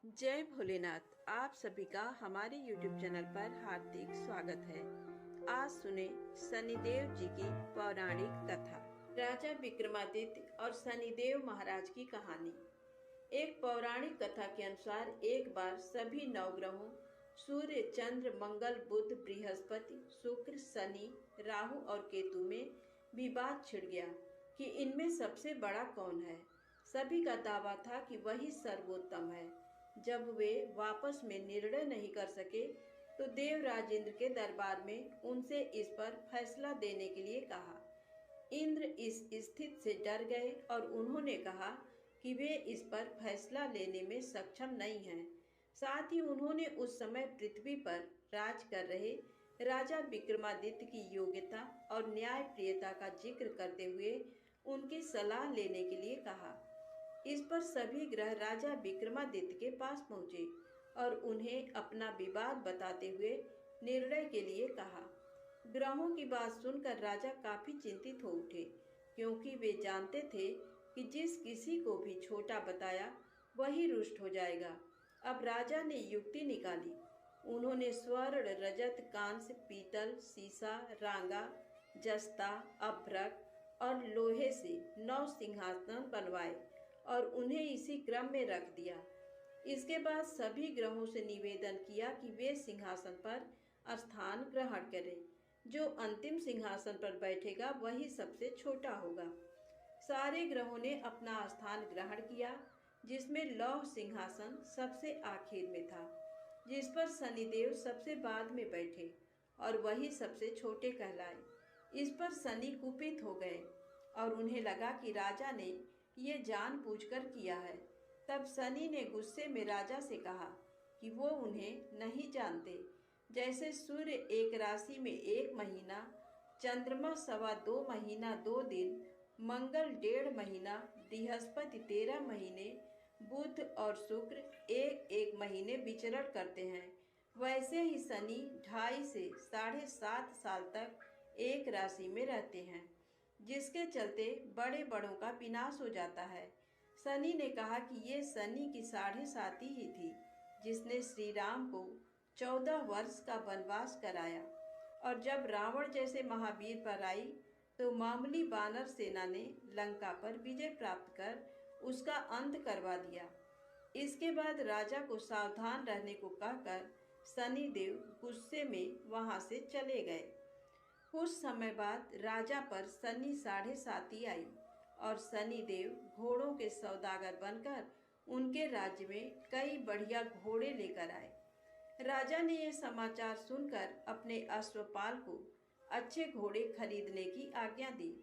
जय भोलेनाथ। आप सभी का हमारे YouTube चैनल पर हार्दिक स्वागत है। आज सुने शनिदेव जी की पौराणिक कथा। राजा विक्रमादित्य और शनिदेव महाराज की कहानी। एक पौराणिक कथा के अनुसार एक बार सभी नवग्रहों सूर्य, चंद्र, मंगल, बुध, बृहस्पति, शुक्र, शनि, राहु और केतु में विवाद छिड़ गया कि इनमें सबसे बड़ा कौन है। सभी का दावा था कि वही सर्वोत्तम है। जब वे वापस में निर्णय नहीं कर सके तो देवराज इंद्र के दरबार में उनसे इस पर फैसला देने के लिए कहा। इंद्र इस स्थिति से डर गए और उन्होंने कहा कि वे इस पर फैसला लेने में सक्षम नहीं हैं। साथ ही उन्होंने उस समय पृथ्वी पर राज कर रहे राजा विक्रमादित्य की योग्यता और न्यायप्रियता का जिक्र करते हुए उनकी सलाह लेने के लिए कहा। इस पर सभी ग्रह राजा विक्रमादित्य के पास पहुंचे और उन्हें अपना विवाद बताते हुए निर्णय के लिए कहा। ग्रहों की बात सुनकर राजा काफी चिंतित हो उठे, क्योंकि वे जानते थे कि जिस किसी को भी छोटा बताया वही रुष्ट हो जाएगा। अब राजा ने युक्ति निकाली। उन्होंने स्वर्ण, रजत, कांस्य, पीतल, सीसा, रांगा, जस्ता, अभ्रक और लोहे से 9 सिंहासन बनवाए और उन्हें इसी क्रम में रख दिया। इसके बाद सभी ग्रहों से निवेदन किया कि वे सिंहासन पर स्थान ग्रहण करें। जो अंतिम सिंहासन पर बैठेगा वही सबसे छोटा होगा। सारे ग्रहों ने अपना स्थान ग्रहण किया, जिसमें लौह सिंहासन सबसे आखिर में था, जिस पर शनिदेव सबसे बाद में बैठे और वही सबसे छोटे कहलाए। इस पर शनि कुपित हो गए और उन्हें लगा कि राजा ने ये जानबूझकर किया है। तब शनि ने गुस्से में राजा से कहा कि वो उन्हें नहीं जानते। जैसे सूर्य एक राशि में 1 महीना, चंद्रमा 2.25 महीना 2 दिन, मंगल 1.5 महीना, बृहस्पति 13 महीने, बुध और शुक्र 1-1 महीने विचरण करते हैं, वैसे ही शनि 2.5 से 7.5 साल तक एक राशि में रहते हैं, जिसके चलते बड़े बड़ों का विनाश हो जाता है। शनि ने कहा कि ये शनि की 7.5 ही थी जिसने श्री राम को 14 वर्ष का वनवास कराया, और जब रावण जैसे महावीर पर आई तो मामूली वानर सेना ने लंका पर विजय प्राप्त कर उसका अंत करवा दिया। इसके बाद राजा को सावधान रहने को कहकर शनिदेव गुस्से में वहां से चले गए। कुछ समय बाद राजा पर शनि 7.5 आई और शनिदेव घोड़ों के सौदागर बनकर उनके राज्य में कई बढ़िया घोड़े लेकर आए। राजा ने यह समाचार सुनकर अपने अश्वपाल को अच्छे घोड़े खरीदने की आज्ञा दी।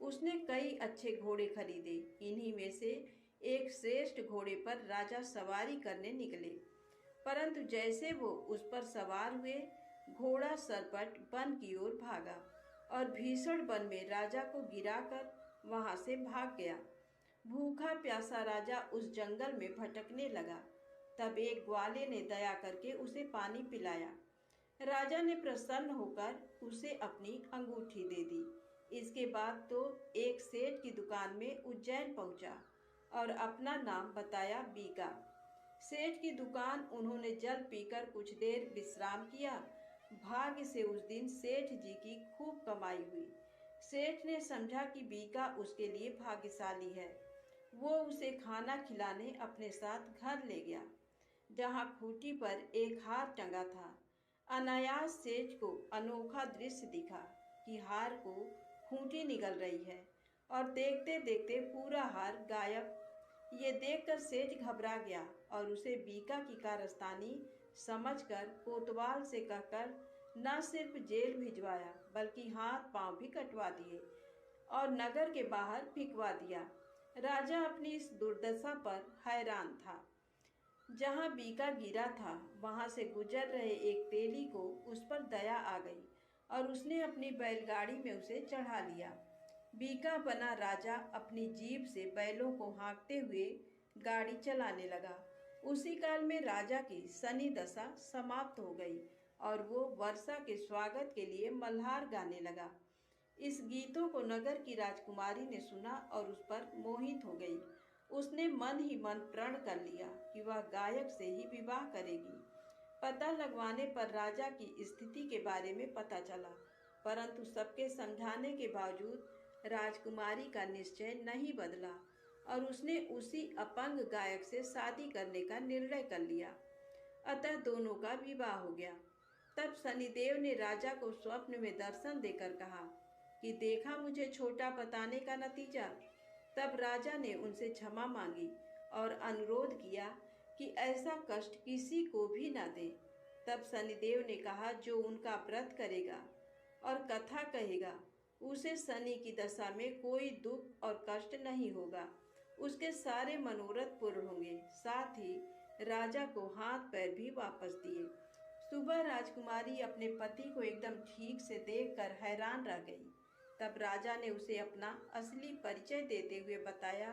उसने कई अच्छे घोड़े खरीदे। इन्हीं में से एक श्रेष्ठ घोड़े पर राजा सवारी करने निकले, परंतु जैसे वो उस पर सवार हुए, घोड़ा सरपट वन की ओर भागा और भीषण वन में राजा को गिराकर वहां से भाग गया। भूखा प्यासा राजा उस जंगल में भटकने लगा। तब एक ग्वाले ने दया करके उसे पानी पिलाया। राजा ने प्रसन्न होकर उसे अपनी अंगूठी दे दी। इसके बाद तो एक सेठ की दुकान में उज्जैन पहुंचा और अपना नाम बताया बीका। सेठ की दुकान उन्होंने जल पीकर कुछ देर विश्राम किया। भाग्य से उस दिन सेठ जी की खूब कमाई हुई। सेठ ने समझा कि बीका उसके लिए भाग्यशाली है। वो उसे खाना खिलाने अपने साथ घर ले गया, जहां खूंटी पर एक हार टंगा था। अनायास सेठ को अनोखा दृश्य दिखा कि हार को खूंटी निगल रही है और देखते देखते पूरा हार गायब। ये देखकर सेठ घबरा गया और उसे बीका की कारस्तानी समझकर कोतवाल से कहकर न सिर्फ जेल भिजवाया, बल्कि हाथ पांव भी कटवा दिए और नगर के बाहर फिकवा दिया। राजा अपनी इस दुर्दशा पर हैरान था। जहां बीका गिरा था, वहां से गुजर रहे एक तेली को उस पर दया आ गई और उसने अपनी बैलगाड़ी में उसे चढ़ा लिया। बीका बना राजा अपनी जीभ से बैलों को हाँकते हुए गाड़ी चलाने लगा। उसी काल में राजा की शनि दशा समाप्त हो गई और वो वर्षा के स्वागत के लिए मल्हार गाने लगा। इस गीतों को नगर की राजकुमारी ने सुना और उस पर मोहित हो गई उसने मन ही मन प्रण कर लिया कि वह गायक से ही विवाह करेगी। पता लगवाने पर राजा की स्थिति के बारे में पता चला, परंतु सबके समझाने के बावजूद राजकुमारी का निश्चय नहीं बदला और उसने उसी अपंग गायक से शादी करने का निर्णय कर लिया। अतः दोनों का विवाह हो गया। तब शनिदेव ने राजा को स्वप्न में दर्शन देकर कहा कि देखा मुझे छोटा बताने का नतीजा। तब राजा ने उनसे क्षमा मांगी और अनुरोध किया कि ऐसा कष्ट किसी को भी न दे। तब शनिदेव ने कहा जो उनका व्रत करेगा और कथा कहेगा उसे शनि की दशा में कोई दुख और कष्ट नहीं होगा, उसके सारे मनोरथ पूर्ण होंगे। साथ ही राजा को हाथ पैर भी वापस दिए। सुबह राजकुमारी अपने पति को एकदम ठीक से देखकर हैरान रह गई। तब राजा ने उसे अपना असली परिचय देते हुए बताया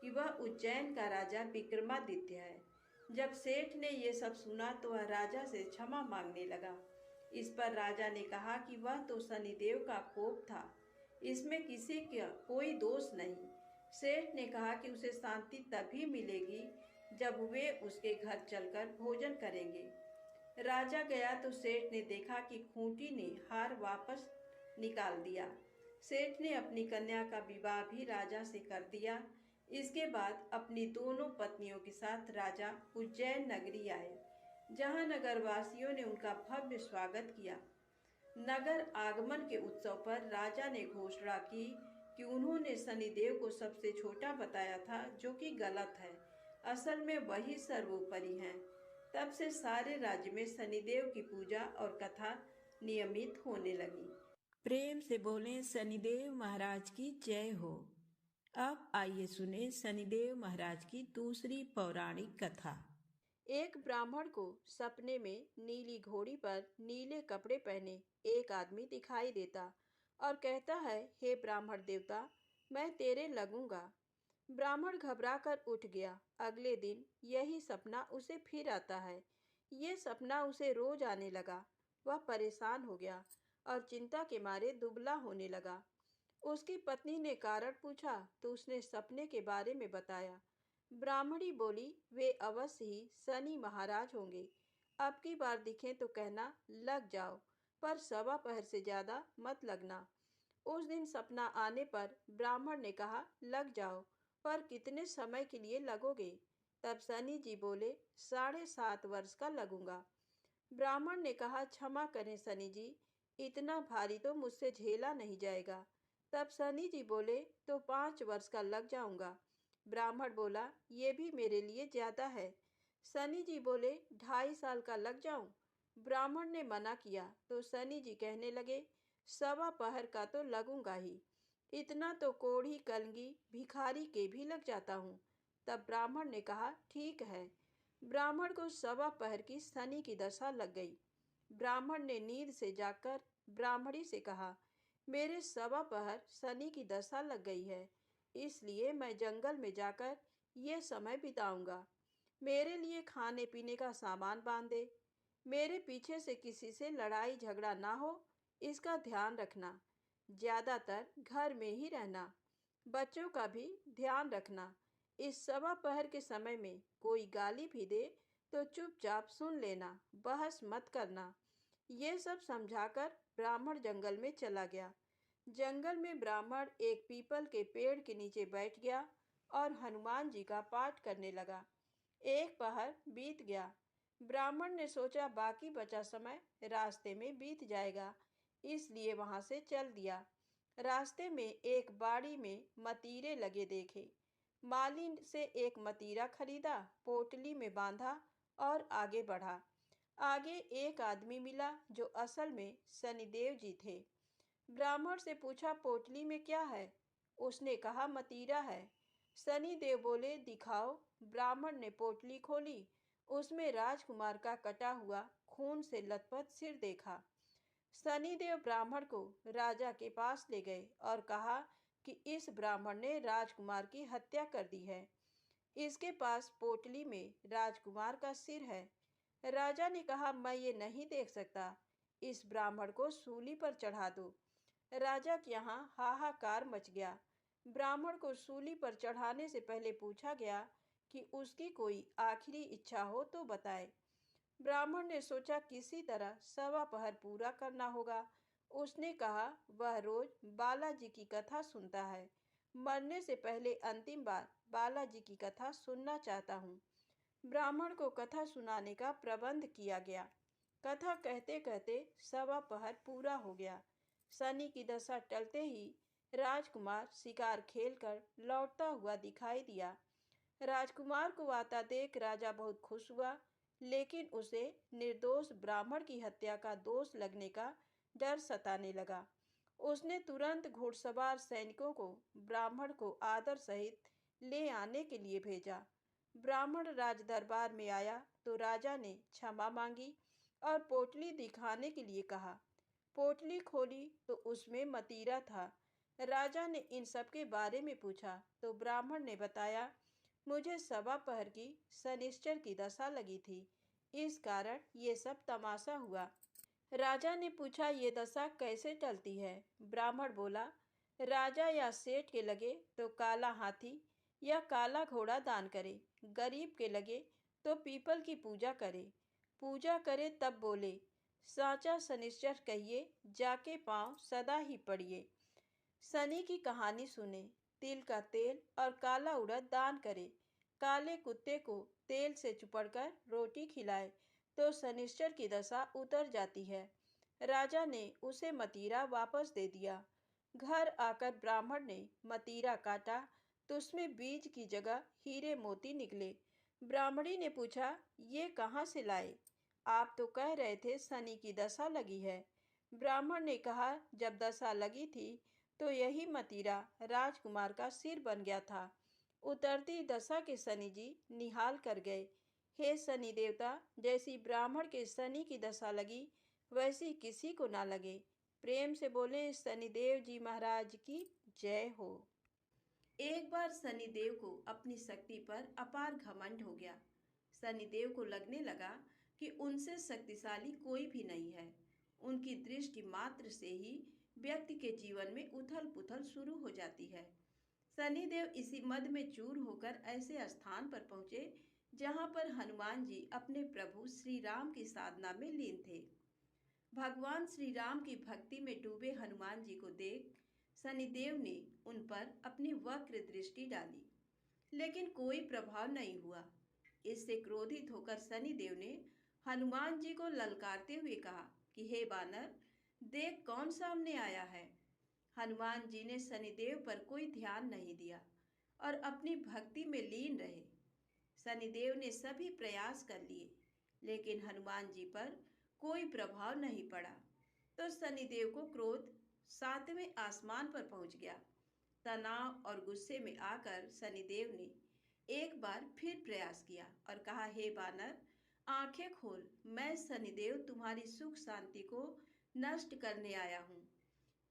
कि वह उज्जैन का राजा विक्रमादित्य है। जब सेठ ने ये सब सुना तो वह राजा से क्षमा मांगने लगा। इस पर राजा ने कहा कि वह तो शनिदेव का कोप था, इसमें किसी का कोई दोष नहीं। सेठ ने कहा कि उसे शांति तभी मिलेगी जब वे उसके घर चलकर भोजन करेंगे। राजा गया तो सेठ ने देखा कि खूंटी ने हार वापस निकाल दिया। सेठ ने अपनी कन्या का विवाह भी राजा से कर दिया। इसके बाद अपनी दोनों पत्नियों के साथ राजा उज्जैन नगरी आए, जहां नगरवासियों ने उनका भव्य स्वागत किया। नगर आगमन के उत्सव पर राजा ने घोषणा की कि उन्होंने शनिदेव को सबसे छोटा बताया था, जो कि गलत है। असल में वही सर्वोपरि हैं। तब से सारे राज्य में शनिदेव की पूजा और कथा नियमित होने लगी। प्रेम से बोलें शनिदेव महाराज की जय हो। अब आइए सुने शनिदेव महाराज की दूसरी पौराणिक कथा। एक ब्राह्मण को सपने में नीली घोड़ी पर नीले कपड़े पहने एक आदमी दिखाई देता और कहता है, हे ब्राह्मण देवता, मैं तेरे लगूंगा। ब्राह्मण घबराकर उठ गया। अगले दिन यही सपना उसे फिर आता है। ये सपना उसे रोज आने लगा। वह परेशान हो गया और चिंता के मारे दुबला होने लगा। उसकी पत्नी ने कारण पूछा तो उसने सपने के बारे में बताया। ब्राह्मणी बोली, वे अवश्य ही शनि महाराज होंगे। अब की बार दिखें तो कहना लग जाओ, पर सवा पहर से ज्यादा मत लगना। उस दिन सपना आने पर ब्राह्मण ने कहा, लग जाओ, पर कितने समय के लिए लगोगे? तब शनि जी बोले, 7.5 वर्ष का लगूंगा। ब्राह्मण ने कहा, क्षमा करें शनि जी, इतना भारी तो मुझसे झेला नहीं जाएगा। तब शनि जी बोले, तो 5 वर्ष का लग जाऊंगा। ब्राह्मण बोला, ये भी मेरे लिए ज्यादा है। शनि जी बोले, 2.5 साल का लग जाऊं? ब्राह्मण ने मना किया तो शनि जी कहने लगे, सवा पहर का तो लगूंगा ही, इतना तो कोढ़ी कलगी भिखारी के भी लग जाता हूँ। तब ब्राह्मण ने कहा, ठीक है। ब्राह्मण को सवा पहर की शनि की दशा लग गई। ब्राह्मण ने नींद से जाकर ब्राह्मणी से कहा, मेरे सवा पहर शनि की दशा लग गई है, इसलिए मैं जंगल में जाकर ये समय बिताऊंगा। मेरे लिए खाने पीने का सामान बांध दे। मेरे पीछे से किसी से लड़ाई झगड़ा ना हो, इसका ध्यान रखना। ज्यादातर घर में ही रहना। बच्चों का भी ध्यान रखना। इस सवा पहर के समय में कोई गाली भी दे तो चुपचाप सुन लेना, बहस मत करना। ये सब समझाकर ब्राह्मण जंगल में चला गया। जंगल में ब्राह्मण एक पीपल के पेड़ के नीचे बैठ गया और हनुमान जी का पाठ करने लगा। एक पहर बीत गया। ब्राह्मण ने सोचा बाकी बचा समय रास्ते में बीत जाएगा, इसलिए वहां से चल दिया। रास्ते में एक बाड़ी में मतीरे लगे देखे। माली से एक मतीरा खरीदा, पोटली में बांधा और आगे बढ़ा। आगे एक आदमी मिला जो असल में शनिदेव जी थे। ब्राह्मण से पूछा, पोटली में क्या है? उसने कहा, मतीरा है। शनिदेव बोले, दिखाओ। ब्राह्मण ने पोटली खोली। उसमें राजकुमार का कटा हुआ खून से लथपथ सिर देखा। शनिदेव ब्राह्मण को राजा के पास ले गए और कहा कि इस ब्राह्मण ने राजकुमार की हत्या कर दी है। इसके पास पोटली में राजकुमार का सिर है। राजा ने कहा, मैं ये नहीं देख सकता, इस ब्राह्मण को सूली पर चढ़ा दो। राजा के यहाँ हाहाकार मच गया। ब्राह्मण को सूली पर चढ़ाने से पहले पूछा गया कि उसकी कोई आखिरी इच्छा हो तो बताए। ब्राह्मण ने सोचा किसी तरह सवा पहर पूरा करना होगा। उसने कहा, वह रोज बालाजी की कथा सुनता है। मरने से पहले अंतिम बार बालाजी की कथा सुनना चाहता हूँ। ब्राह्मण को कथा सुनाने का प्रबंध किया गया। कथा कहते कहते सवा पहर पूरा हो गया। शनि की दशा टलते ही राजकुमार शिकार खेलकर लौटता हुआ दिखाई दिया। राजकुमार को आता देख राजा बहुत खुश हुआ, लेकिन उसे निर्दोष ब्राह्मण की हत्या का दोष लगने का डर सताने लगा। उसने तुरंत घुड़सवार सैनिकों को ब्राह्मण को आदर सहित ले आने के लिए भेजा। ब्राह्मण राज दरबार में आया तो राजा ने क्षमा मांगी और पोटली दिखाने के लिए कहा। पोटली खोली तो उसमें मतीरा था। राजा ने इन सब के बारे में पूछा तो ब्राह्मण ने बताया, मुझे सवा पहर की शनिश्चर की दशा लगी थी, इस कारण ये सब तमाशा हुआ। राजा ने पूछा, ये दशा कैसे टलती है? ब्राह्मण बोला, राजा या सेठ के लगे तो काला हाथी या काला घोड़ा दान करे, गरीब के लगे तो पीपल की पूजा करे तब बोले, साचा शनिश्चर कहिए, जाके पाँव सदा ही पड़िए। शनि की कहानी सुने, तिल का तेल और काला उड़द दान करे, काले कुत्ते को तेल से चुपड़कर रोटी खिलाए तो शनिश्चर की दशा उतर जाती है। राजा ने उसे मतीरा वापस दे दिया। घर आकर ब्राह्मण ने मतीरा काटा तो उसमें बीज की जगह हीरे मोती निकले। ब्राह्मणी ने पूछा, ये कहाँ से लाए? आप तो कह रहे थे शनि की दशा लगी है। ब्राह्मण ने कहा, जब दशा लगी थी तो यही मतीरा राजकुमार का सिर बन गया था। उतरती दशा के शनि जी निहाल कर गए। हे शनि देवता, जैसी ब्राह्मण के शनि की दशा लगी वैसी किसी को ना लगे। प्रेम से बोले, शनिदेव जी महाराज की जय हो। एक बार शनिदेव को अपनी शक्ति पर अपार घमंड हो गया। शनिदेव को लगने लगा कि उनसे शक्तिशाली कोई भी नहीं है। उनकी दृष्टि मात्र से ही व्यक्ति के जीवन में उथल पुथल शुरू हो जाती है। शनिदेव इसी मद में चूर होकर ऐसे स्थान पर पहुंचे जहां पर हनुमान जी अपने प्रभु श्री राम की साधना में लीन थे। भगवान श्री राम की भक्ति में डूबे हनुमान जी को देख शनिदेव ने उन पर अपनी वक्र दृष्टि डाली, लेकिन कोई प्रभाव नहीं हुआ। इससे क्रोधित होकर शनिदेव ने हनुमान जी को ललकारते हुए कहा कि हे बानर, देख कौन सामने आया है। हनुमान जी ने शनिदेव पर कोई ध्यान नहीं दिया और अपनी भक्ति में लीन रहे। शनिदेव ने सभी प्रयास कर लिए, लेकिन हनुमान जी पर कोई प्रभाव नहीं पड़ा। तो शनिदेव को क्रोध सातवें आसमान पर पहुंच गया। तनाव और गुस्से में आकर शनिदेव ने एक बार फिर प्रयास किया और कहा, हे बानर, आंखें खोल, मैं शनिदेव तुम्हारी सुख शांति को नष्ट करने आया हूँ।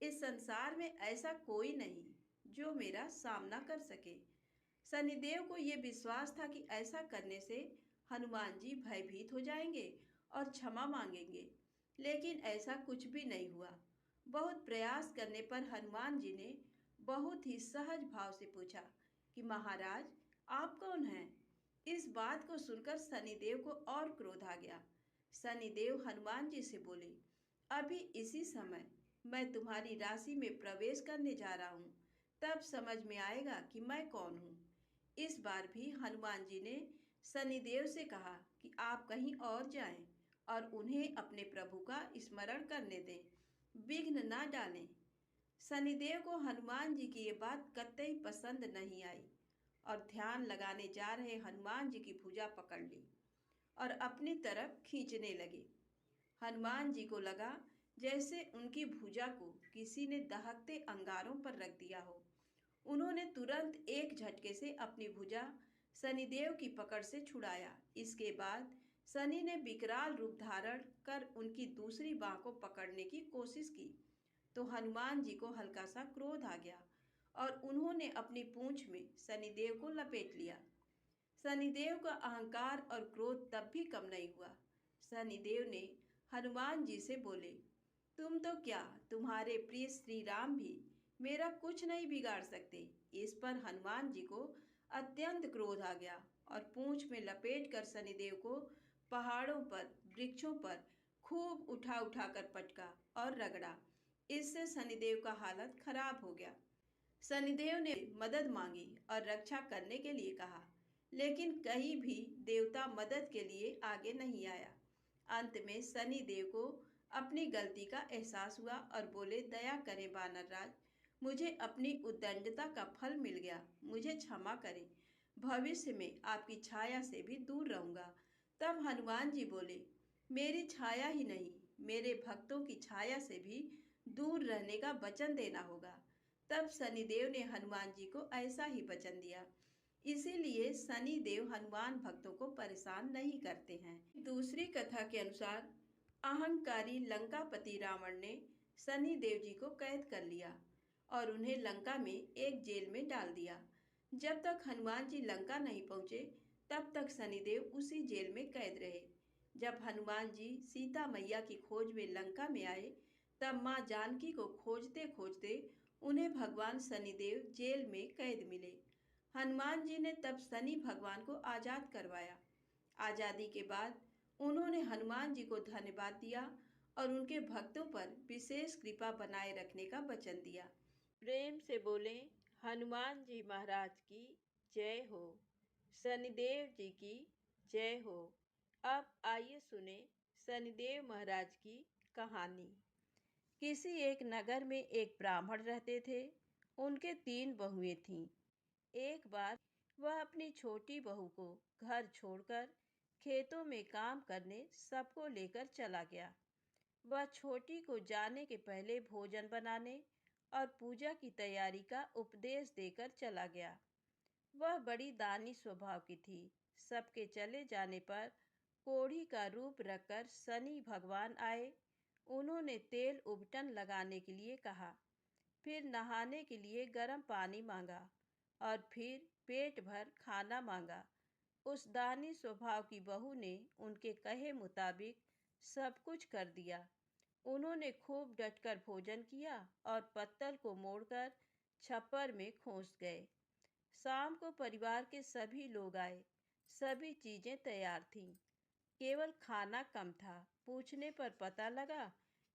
इस संसार में ऐसा कोई नहीं जो मेरा सामना कर सके। शनिदेव को ये विश्वास था कि ऐसा करने से हनुमान जी भयभीत हो जाएंगे और क्षमा मांगेंगे, लेकिन ऐसा कुछ भी नहीं हुआ। बहुत प्रयास करने पर हनुमान जी ने बहुत ही सहज भाव से पूछा कि महाराज, आप कौन हैं? इस बात को सुनकर शनिदेव को और क्रोध आ गया। शनिदेव हनुमान जी से बोले, अभी इसी समय मैं तुम्हारी राशि में प्रवेश करने जा रहा हूँ, तब समझ में आएगा कि मैं कौन हूँ। इस बार भी हनुमान जी ने शनिदेव से कहा कि आप कहीं और जाएं और उन्हें अपने प्रभु का स्मरण करने दें, विघ्न ना डालें। शनिदेव को हनुमान जी की ये बात कतई पसंद नहीं आई और ध्यान लगाने जा रहे हनुमान जी की भुजा पकड़ ली और अपनी तरफ खींचने लगे। हनुमान जी को लगा जैसे उनकी भुजा को किसी ने दहकते अंगारों पर रख दिया हो। उन्होंने तुरंत एक झटके से अपनी भुजा शनिदेव की पकड़ से छुड़ाया। इसके बाद शनि ने विकराल रूप धारण कर उनकी दूसरी बाह को पकड़ने की कोशिश की तो हनुमान जी को हल्का सा क्रोध आ गया और उन्होंने अपनी पूंछ में शनिदेव को लपेट लिया। शनिदेव का अहंकार और क्रोध तब भी कम नहीं हुआ। शनिदेव ने हनुमान जी से बोले, तुम तो क्या, तुम्हारे प्रिय श्री राम भी मेरा कुछ नहीं बिगाड़ सकते। इस पर हनुमान जी को अत्यंत क्रोध आ गया और पूंछ में लपेट कर शनिदेव को पहाड़ों पर, वृक्षों पर खूब उठा उठा कर पटका और रगड़ा। इससे शनिदेव का हालत खराब हो गया। शनिदेव ने मदद मांगी और रक्षा करने के लिए कहा, लेकिन कहीं भी देवता मदद के लिए आगे नहीं आया। अंत में शनि देव को अपनी गलती का एहसास हुआ और बोले, दया करें वानर राज, मुझे अपनी उद्दंडता का फल मिल गया, मुझे क्षमा करें, भविष्य में आपकी छाया से भी दूर रहूंगा। तब हनुमान जी बोले, मेरी छाया ही नहीं, मेरे भक्तों की छाया से भी दूर रहने का वचन देना होगा। तब शनिदेव ने हनुमान जी को ऐसा ही वचन दिया। इसीलिए शनि देव हनुमान भक्तों को परेशान नहीं करते हैं। दूसरी कथा के अनुसार अहंकारी लंकापति रावण ने शनि देव जी को कैद कर लिया और उन्हें लंका में एक जेल में डाल दिया। जब तक हनुमान जी लंका नहीं पहुंचे, तब तक शनिदेव उसी जेल में कैद रहे। जब हनुमान जी सीता मैया की खोज में लंका में आए, तब माँ जानकी को खोजते खोजते उन्हें भगवान शनिदेव जेल में कैद मिले। हनुमान जी ने तब शनि भगवान को आजाद करवाया। आजादी के बाद उन्होंने हनुमान जी को धन्यवाद दिया और उनके भक्तों पर विशेष कृपा बनाए रखने का वचन दिया। प्रेम से बोले, हनुमान जी महाराज की जय हो, शनिदेव जी की जय हो। अब आइए सुने शनिदेव महाराज की कहानी। किसी एक नगर में एक ब्राह्मण रहते थे। उनके 3 बहुएं थीं। एक बार वह अपनी छोटी बहू को घर छोड़कर खेतों में काम करने सबको लेकर चला गया। वह छोटी को जाने के पहले भोजन बनाने और पूजा की तैयारी का उपदेश देकर चला गया। वह बड़ी दानी स्वभाव की थी। सबके चले जाने पर कोढ़ी का रूप रखकर शनि भगवान आए। उन्होंने तेल उबटन लगाने के लिए कहा, फिर नहाने के लिए गर्म पानी मांगा और फिर पेट भर खाना मांगा। उस दानी स्वभाव की बहू ने उनके कहे मुताबिक सब कुछ कर दिया। उन्होंने खूब डटकर भोजन किया और पत्तल को मोड़कर छप्पर में खोस गए। शाम को परिवार के सभी लोग आए। सभी चीजें तैयार थीं, केवल खाना कम था। पूछने पर पता लगा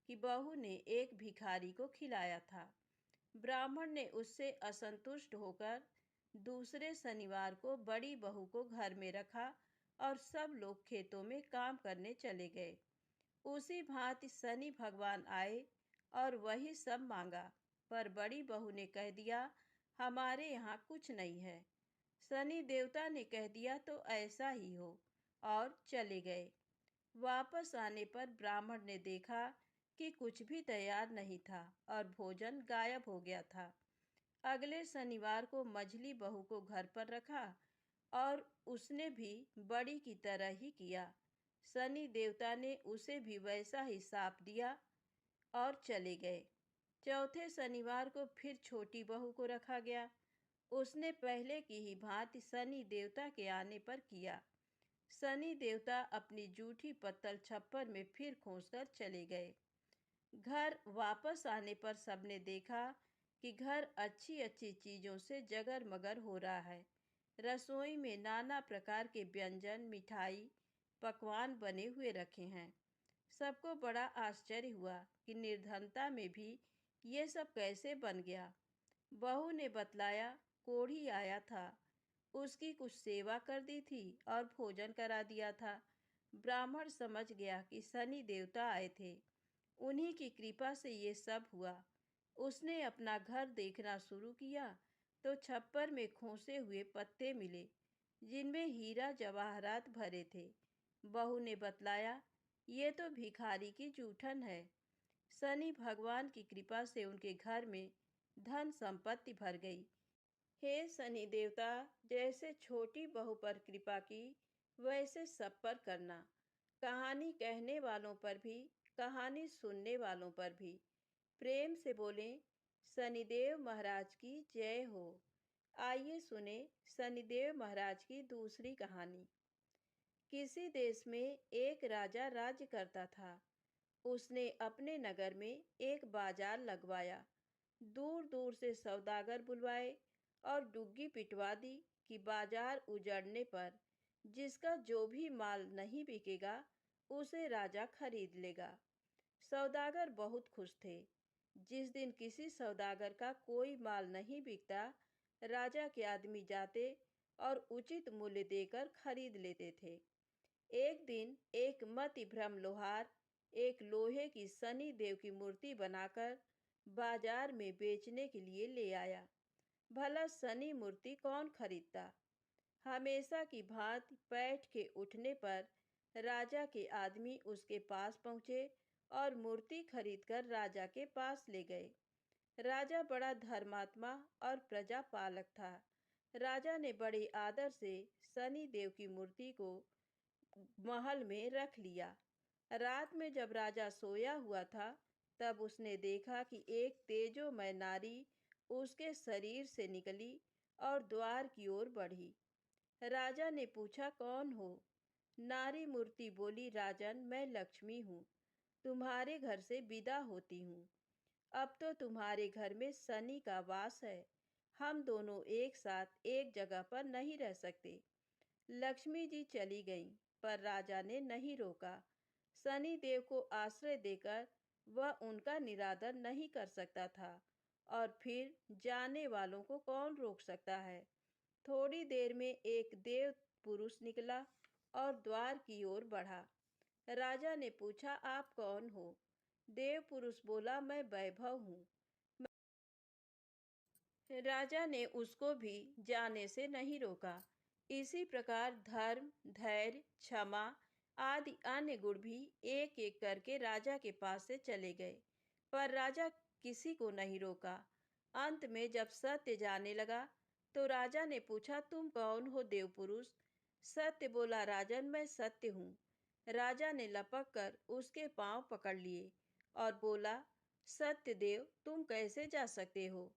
कि बहू ने एक भिखारी को खिलाया था। ब्राह्मण ने उससे असंतुष्ट होकर दूसरे शनिवार को बड़ी बहू को घर में रखा और सब लोग खेतों में काम करने चले गए। उसी भांति शनि भगवान आए और वही सब मांगा, पर बड़ी बहू ने कह दिया, हमारे यहाँ कुछ नहीं है। शनि देवता ने कह दिया तो ऐसा ही हो, और चले गए। वापस आने पर ब्राह्मण ने देखा कि कुछ भी तैयार नहीं था और भोजन गायब हो गया था। अगले शनिवार को मझली बहू को घर पर रखा और उसने भी बड़ी की तरह ही किया। शनि देवता ने उसे भी वैसा ही शाप दिया और चले गए। चौथे शनिवार को फिर छोटी बहू को रखा गया। उसने पहले की ही भांति शनि देवता के आने पर किया। शनि देवता अपनी जूठी पत्तल छप्पर में फिर खोसकर चले गए। घर वापस आने पर सबने देखा कि घर अच्छी अच्छी चीज़ों से जगर मगर हो रहा है। रसोई में नाना प्रकार के व्यंजन, मिठाई, पकवान बने हुए रखे हैं। सबको बड़ा आश्चर्य हुआ कि निर्धनता में भी ये सब कैसे बन गया। बहू ने बतलाया, कोढ़ी आया था, उसकी कुछ सेवा कर दी थी और भोजन करा दिया था। ब्राह्मण समझ गया कि शनि देवता आए थे, उन्हीं की कृपा से ये सब हुआ। उसने अपना घर देखना शुरू किया तो छप्पर में खोसे हुए पत्ते मिले, जिनमें हीरा जवाहरात भरे थे। बहू ने बतलाया, ये तो भिखारी की जूठन है। शनि भगवान की कृपा से उनके घर में धन संपत्ति भर गई। हे शनि देवता, जैसे छोटी बहू पर कृपा की, वैसे सब पर करना। कहानी कहने वालों पर भी, कहानी सुनने वालों पर भी। प्रेम से बोले, शनिदेव महाराज की जय हो। आइए सुने शनिदेव महाराज की दूसरी कहानी। किसी देश में एक राजा राज्य करता था। उसने अपने नगर में एक बाजार लगवाया। दूर दूर से सौदागर बुलवाए और डुग्गी पिटवा दी कि बाजार उजड़ने पर जिसका जो भी माल नहीं बिकेगा उसे राजा खरीद लेगा। सौदागर बहुत खुश थे। जिस दिन किसी सौदागर का कोई माल नहीं बिकता, राजा के आदमी जाते और उचित मूल्य देकर खरीद लेते थे। एक दिन एक मतिभ्रम लोहार एक लोहे की शनि देव की मूर्ति बनाकर बाजार में बेचने के लिए ले आया। भला शनि मूर्ति कौन खरीदता? हमेशा की भांति पैठ के उठने पर राजा के आदमी उसके पास पहुंचे और मूर्ति खरीदकर राजा के पास ले गए। राजा बड़ा धर्मात्मा और प्रजा पालक था। राजा ने बड़े आदर से शनि देव की मूर्ति को महल में रख लिया। रात में जब राजा सोया हुआ था, तब उसने देखा कि एक तेजोमय नारी उसके शरीर से निकली और द्वार की ओर बढ़ी। राजा ने पूछा, कौन हो? नारी मूर्ति बोली, राजन, मैं लक्ष्मी हूँ, तुम्हारे घर से विदा होती हूँ। अब तो तुम्हारे घर में शनि का वास है, हम दोनों एक साथ एक जगह पर नहीं रह सकते। लक्ष्मी जी चली गईं, पर राजा ने नहीं रोका। शनि देव को आश्रय देकर वह उनका निरादर नहीं कर सकता था, और फिर जाने वालों को कौन रोक सकता है। थोड़ी देर में एक देव पुरुष निकला और द्वार की ओर बढ़ा। राजा ने पूछा, आप कौन हो? देव पुरुष बोला, मैं वैभव हूँ। राजा ने उसको भी जाने से नहीं रोका। इसी प्रकार धर्म, धैर्य, क्षमा आदि अन्य गुण भी एक एक करके राजा के पास से चले गए, पर राजा किसी को नहीं रोका। अंत में जब सत्य जाने लगा तो राजा ने पूछा, तुम कौन हो देवपुरुष? सत्य बोला, राजन, मैं सत्य हूँ। राजा ने लपक कर उसके पांव पकड़ लिए और बोला, सत्य देव, तुम कैसे जा सकते हो?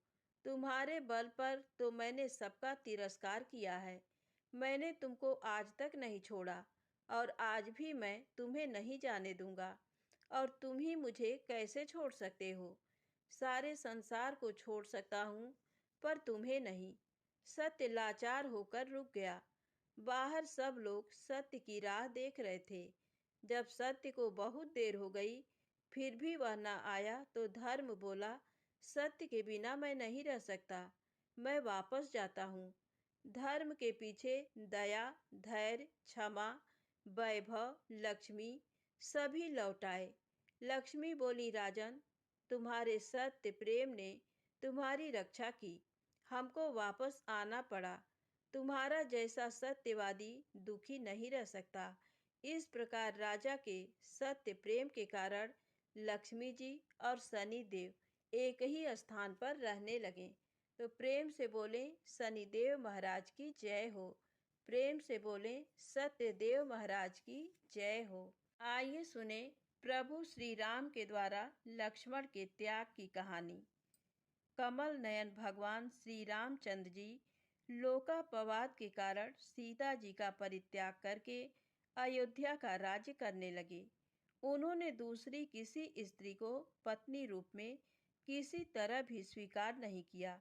तुम्हारे बल पर तो मैंने सबका तिरस्कार किया है। मैंने तुमको आज तक नहीं छोड़ा और आज भी मैं तुम्हें नहीं जाने दूंगा, और तुम ही मुझे कैसे छोड़ सकते हो? सारे संसार को छोड़ सकता हूँ, पर तुम्हें नहीं। सत्य लाचार होकर रुक गया। बाहर सब लोग सत्य की राह देख रहे थे। जब सत्य को बहुत देर हो गई, फिर भी वह न आया, तो धर्म बोला, सत्य के बिना मैं नहीं रह सकता, मैं वापस जाता हूँ। धर्म के पीछे दया, धैर्य, क्षमा, वैभव, लक्ष्मी सभी लौट आए। लक्ष्मी बोली, राजन, तुम्हारे सत्य प्रेम ने तुम्हारी रक्षा की, हमको वापस आना पड़ा। तुम्हारा जैसा सत्यवादी दुखी नहीं रह सकता। इस प्रकार राजा के सत्य प्रेम के कारण लक्ष्मी जी और शनि देव एक ही स्थान पर रहने लगे। तो प्रेम से बोले, शनिदेव महाराज की जय हो। प्रेम से बोले, सत्यदेव महाराज की जय हो। आइए सुने प्रभु श्री राम के द्वारा लक्ष्मण के त्याग की कहानी। कमल नयन भगवान श्री रामचंद्र जी लोकापवाद के कारण सीता जी का परित्याग करके अयोध्या का राज्य करने लगे। उन्होंने दूसरी किसी स्त्री को पत्नी रूप में किसी तरह भी स्वीकार नहीं किया।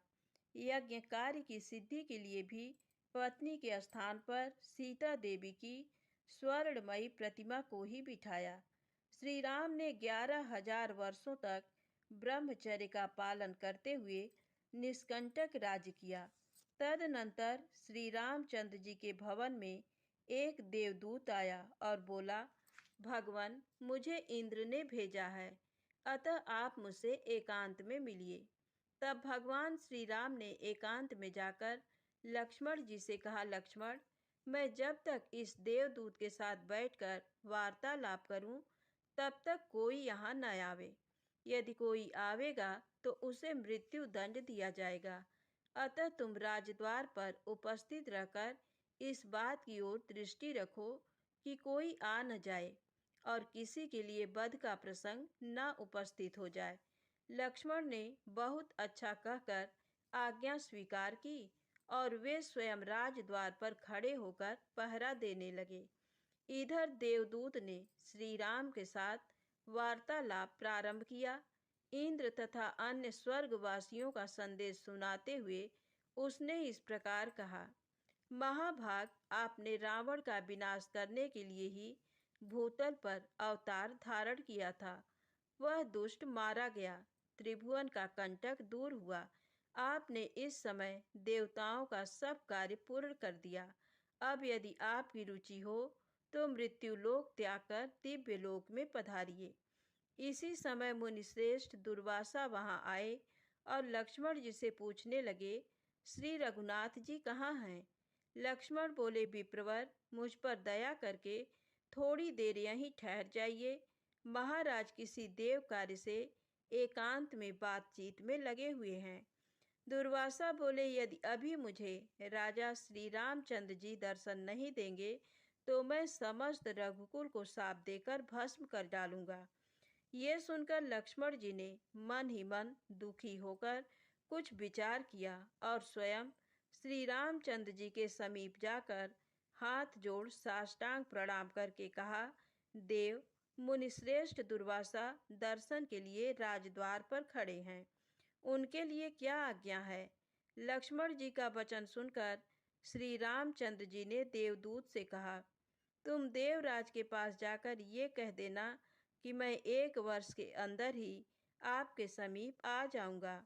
यज्ञ कार्य की सिद्धि के लिए भी पत्नी के स्थान पर सीता देवी की स्वर्णमयी प्रतिमा को ही बिठाया। श्री राम ने 11,000 वर्षों तक ब्रह्मचर्य का पालन करते हुए निष्कंटक राज्य किया। तदनंतर श्री रामचंद्र जी के भवन में एक देवदूत आया और बोला, भगवान, मुझे इंद्र ने भेजा है, अतः आप मुझसे एकांत में मिलिए। तब भगवान श्री राम ने एकांत में जाकर लक्ष्मण जी से कहा, लक्ष्मण, मैं जब तक इस देवदूत के साथ बैठकर वार्तालाप करूं, तब तक कोई यहाँ न आवे। यदि कोई आवेगा तो उसे मृत्यु दंड दिया जाएगा। अतः तुम राजद्वार पर उपस्थित रहकर इस बात की ओर दृष्टि रखो कि कोई आ न जाए और किसी के लिए वध का प्रसंग न उपस्थित हो जाए। लक्ष्मण ने बहुत अच्छा कहकर आज्ञा स्वीकार की और वे स्वयं राजद्वार पर खड़े होकर पहरा देने लगे। इधर देवदूत ने श्री राम के साथ वार्तालाप प्रारंभ किया। इंद्र तथा अन्य स्वर्गवासियों का संदेश सुनाते हुए उसने इस प्रकार कहा, महाभाग, आपने रावण का विनाश करने के लिए ही भूतल पर अवतार धारण किया था। वह दुष्ट मारा गया, त्रिभुवन का कंटक दूर हुआ। आपने इस समय देवताओं का सब कार्य पूर्ण कर दिया। अब यदि आपकी रुचि हो तो मृत्यु लोक त्याग कर दिव्य लोक में पधारिए। इसी समय मुनिश्रेष्ठ दुर्वासा वहां आए और लक्ष्मण जी से पूछने लगे, श्री रघुनाथ जी कहाँ हैं? लक्ष्मण बोले, विप्रवर, मुझ पर दया करके थोड़ी देर यहीं ठहर जाइए। महाराज किसी देव कार्य से एकांत में बातचीत में लगे हुए हैं। दुर्वासा बोले, यदि अभी मुझे राजा श्री रामचंद्र जी दर्शन नहीं देंगे तो मैं समस्त रघुकुल को शाप देकर भस्म कर डालूंगा। ये सुनकर लक्ष्मण जी ने मन ही मन दुखी होकर कुछ विचार किया और स्वयं श्री रामचंद्र जी के समीप जाकर हाथ जोड़ साष्टांग प्रणाम करके कहा, देव, मुनिश्रेष्ठ दुर्वासा दर्शन के लिए राजद्वार पर खड़े हैं, उनके लिए क्या आज्ञा है? लक्ष्मण जी का वचन सुनकर श्री रामचंद्र जी ने देवदूत से कहा, तुम देवराज के पास जाकर ये कह देना कि मैं 1 वर्ष के अंदर ही आपके समीप आ जाऊंगा।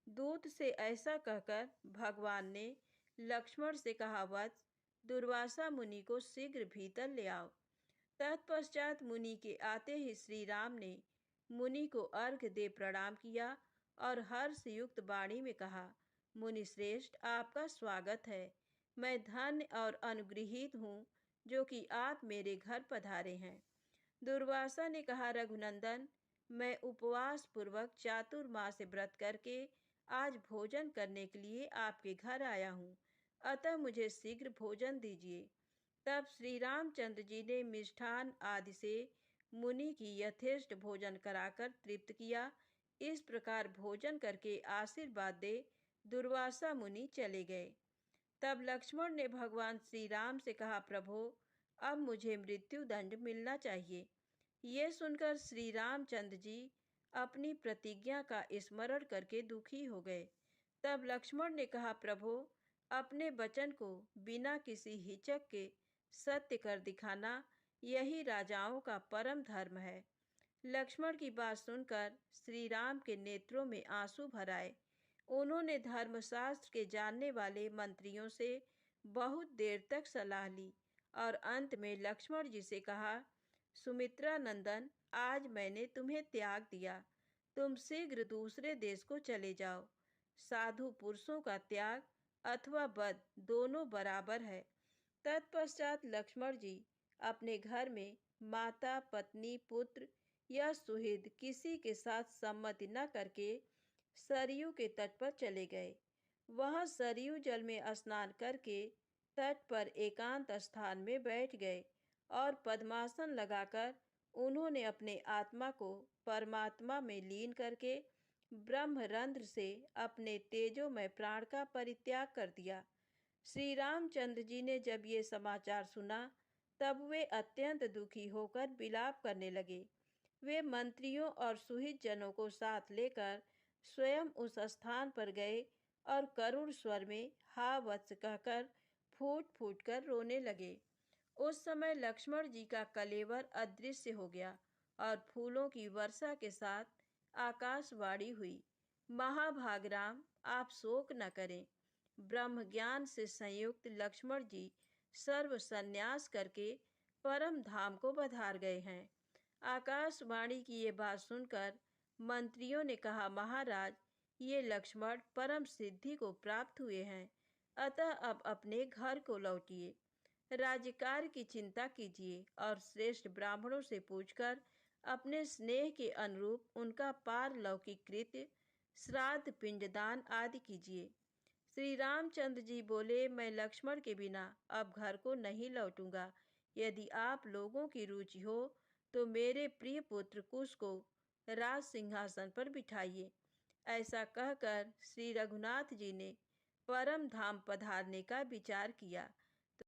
दूत से ऐसा कहकर भगवान ने लक्ष्मण से कहा, वत्स, दुर्वासा मुनि को शीघ्र भीतर ले आओ। तत्पश्चात मुनि के आते ही श्री राम ने मुनि को अर्घ्य दे प्रणाम किया और हर्ष युक्त वाणी में कहा, मुनि श्रेष्ठ, आपका स्वागत है। मैं धन्य और अनुगृहीत हूँ जो कि आप मेरे घर पधारे हैं। दुर्वासा ने कहा, रघुनंदन, मैं उपवास पूर्वक चातुर्मास व्रत करके आज भोजन करने के लिए आपके घर आया हूँ, अतः मुझे शीघ्र भोजन दीजिए। तब श्री रामचंद्र जी ने मिष्ठान आदि से मुनि की यथेष्ट भोजन कराकर तृप्त किया। इस प्रकार भोजन करके आशीर्वाद दे दुर्वासा मुनि चले गए। तब लक्ष्मण ने भगवान श्री राम से कहा, प्रभो, अब मुझे मृत्यु दंड मिलना चाहिए। ये सुनकर श्री रामचंद्र जी अपनी प्रतिज्ञा का स्मरण करके दुखी हो गए। तब लक्ष्मण ने कहा, प्रभो, अपने वचन को बिना किसी हिचक के सत्य कर दिखाना यही राजाओं का परम धर्म है। लक्ष्मण की बात सुनकर श्री राम के नेत्रों में आंसू भर आए। उन्होंने धर्मशास्त्र के जानने वाले मंत्रियों से बहुत देर तक सलाह ली और अंत में लक्ष्मण जी से कहा, सुमित्रा नंदन, आज मैंने तुम्हें त्याग दिया, तुम शीघ्र दूसरे देश को चले जाओ। साधु पुरुषों का त्याग अथवा वध दोनों बराबर है। तत्पश्चात लक्ष्मण जी अपने घर में माता, पत्नी, पुत्र या सुहृद किसी के साथ सम्मति न करके सरयू के तट पर चले गए। वहां सरयू जल में स्नान करके तट पर एकांत स्थान में बैठ गए और पद्मासन लगाकर उन्होंने अपने आत्मा को परमात्मा में लीन करके ब्रह्मरंध्र से अपने तेजोमय प्राण का परित्याग कर दिया। श्री रामचंद्र जी ने जब ये समाचार सुना तब वे अत्यंत दुखी होकर विलाप करने लगे। वे मंत्रियों और सुहित जनों को साथ लेकर स्वयं उस स्थान पर गए और करुण स्वर में हा वत्स कहकर फूट फूट कर रोने लगे। उस समय लक्ष्मण जी का कलेवर अदृश्य हो गया और फूलों की वर्षा के साथ आकाशवाणी हुई, महाभाग राम, आप शोक न करें। ब्रह्म ज्ञान से संयुक्त लक्ष्मण जी सर्व संन्यास करके परम धाम को पधार गए हैं। आकाशवाणी की ये बात सुनकर मंत्रियों ने कहा, महाराज, ये लक्ष्मण परम सिद्धि को प्राप्त हुए हैं, अतः अब अपने घर को लौटिए। राज्यकार्य की चिंता कीजिए और श्रेष्ठ ब्राह्मणों से पूछकर अपने स्नेह के अनुरूप उनका पारलौकिक कृत्य, श्राद्ध, पिंडदान आदि कीजिए। श्री रामचंद्र जी बोले, मैं लक्ष्मण के बिना अब घर को नहीं लौटूंगा। यदि आप लोगों की रुचि हो तो मेरे प्रिय पुत्र कुश को राज सिंहासन पर बिठाइए। ऐसा कहकर श्री रघुनाथ जी ने परम धाम पधारने का विचार किया। तो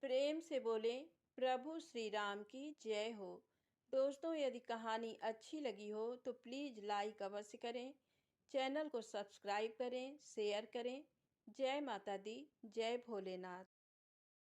प्रेम से बोले, प्रभु श्री राम की जय हो। दोस्तों, यदि कहानी अच्छी लगी हो तो प्लीज़ लाइक अवश्य करें। चैनल को सब्सक्राइब करें, शेयर करें। जय माता दी, जय भोलेनाथ।